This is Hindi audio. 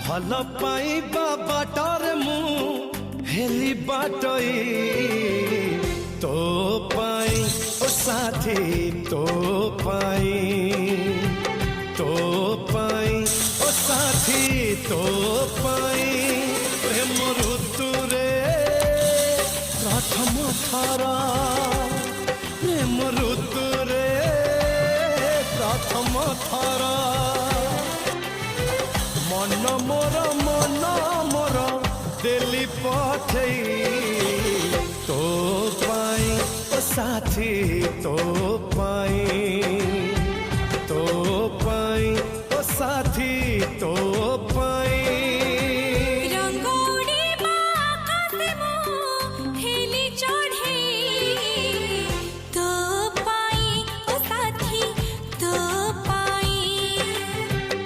भल पाइबा बाटर मु हेली बाटई तो पाई ओ साथी तो पाई ओ साथी तो पाई प्रेम ऋतुरे प्रथम थारा प्रेम ऋतुरे प्रथम थारा मन मोर दिल्ली पठई तो पाई ओ साथी तो पाई ओ साथी तो